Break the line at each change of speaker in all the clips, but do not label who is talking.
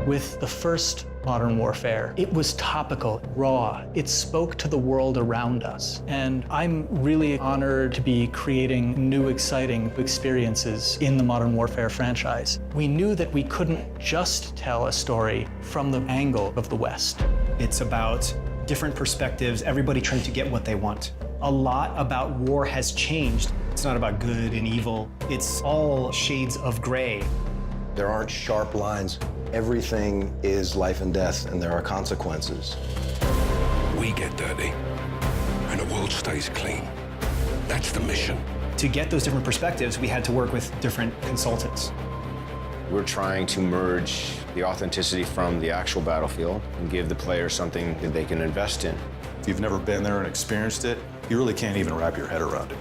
With the first Modern Warfare, it was topical, raw. It spoke to the world around us. And I'm really honored to be creating new, exciting experiences in the Modern Warfare franchise. We knew that we couldn't just tell a story from the angle of the West.
It's about different perspectives, everybody trying to get what they want. A lot about war has changed. It's not about good and evil. It's all shades of gray.
There aren't sharp lines. Everything is life and death, and there are consequences.
We get dirty, and the world stays clean. That's the mission.
To get those different perspectives, we had to work with different consultants.
We're trying to merge the authenticity from the actual battlefield and give the player something that they can invest in.
If you've never been there and experienced it, you really can't even wrap your head around it.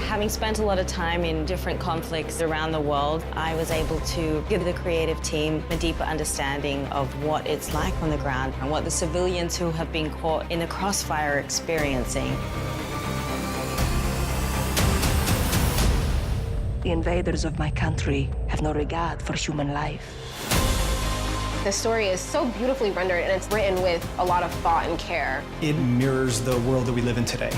Having spent a lot of time in different conflicts around the world, I was able to give the creative team a deeper understanding of what it's like on the ground and what the civilians who have been caught in the crossfire are experiencing.
The invaders of my country have no regard for human life.
The story is so beautifully rendered, and it's written with a lot of thought and care.
It mirrors the world that we live in today.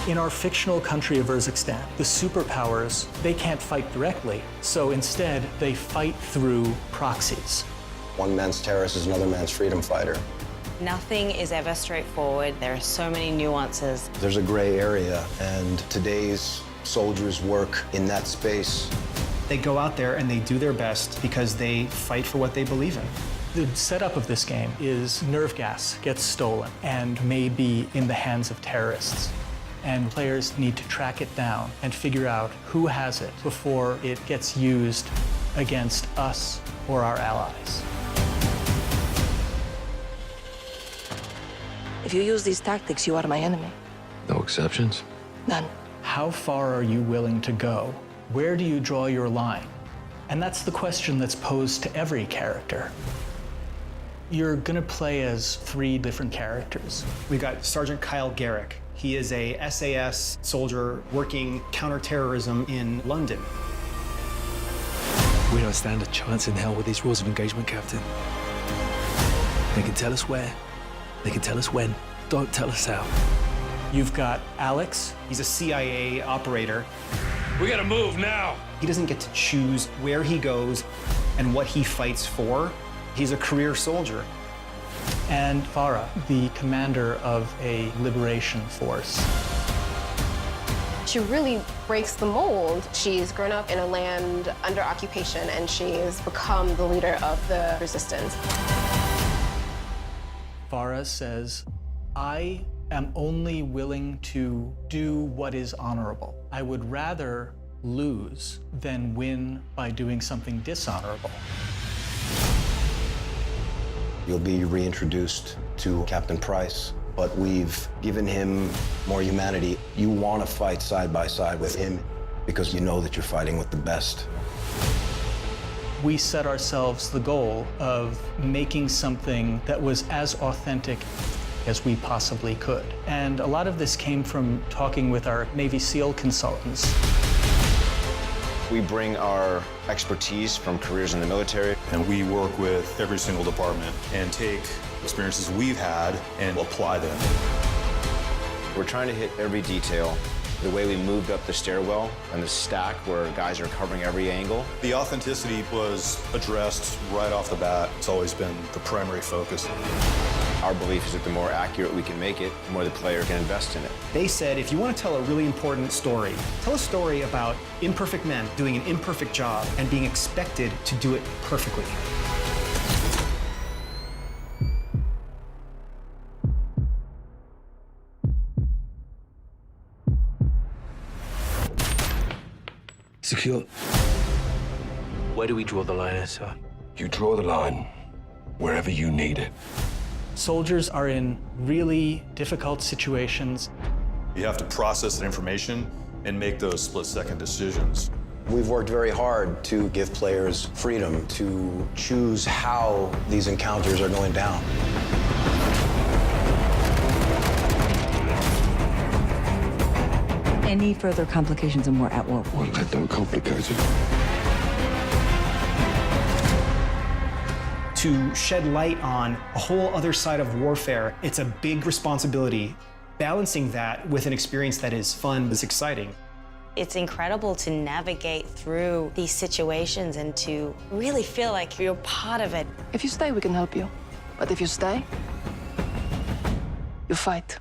In our fictional country of Urzikstan, the superpowers, they can't fight directly, so instead they fight through proxies.
One man's terrorist is another man's freedom fighter.
Nothing is ever straightforward. There are so many nuances.
There's a gray area, and today's soldiers work in that space.
They go out there and they do their best because they fight for what they believe in.
The setup of this game is nerve gas gets stolen and may be in the hands of terrorists. And players need to track it down and figure out who has it before it gets used against us or our allies.
If you use these tactics, you are my enemy.
No exceptions?
None.
How far are you willing to go? Where do you draw your line? And that's the question that's posed to every character. You're gonna play as 3 different characters.
We've got Sergeant Kyle Garrick. He is a SAS soldier working counterterrorism in London.
We don't stand a chance in hell with these rules of engagement, Captain. They can tell us where, they can tell us when, don't tell us how.
You've got Alex.
He's a CIA operator.
We gotta move now.
He doesn't get to choose where he goes and what he fights for. He's a career soldier.
And Farah, the commander of a liberation force.
She really breaks the mold. She's grown up in a land under occupation, and she's become the leader of the resistance.
Farah says, I am only willing to do what is honorable. I would rather lose than win by doing something dishonorable.
You'll be reintroduced to Captain Price, but we've given him more humanity. You want to fight side by side with him because you know that you're fighting with the best.
We set ourselves the goal of making something that was as authentic as we possibly could. And a lot of this came from talking with our Navy SEAL consultants.
We bring our expertise from careers in the military.
And we work with every single department and take experiences we've had and apply them.
We're trying to hit every detail. The way we moved up the stairwell and the stack where guys are covering every angle.
The authenticity was addressed right off the bat. It's always been the primary focus.
Our belief is that the more accurate we can make it, the more the player can invest in it.
They said, if you want to tell a really important story, tell a story about imperfect men doing an imperfect job and being expected to do it perfectly.
Secure. Where do we draw the line, sir?
You draw the line wherever you need it.
Soldiers are in really difficult situations.
You have to process that information and make those split-second decisions.
We've worked very hard to give players freedom to choose how these encounters are going down.
Any further complications and we're at war.
Well, that don't complicate it.
to shed light on a whole other side of warfare. It's a big responsibility. Balancing that with an experience that is fun is exciting.
It's incredible to navigate through these situations and to really feel like you're part of it.
If you stay, we can help you. But if you stay, you fight.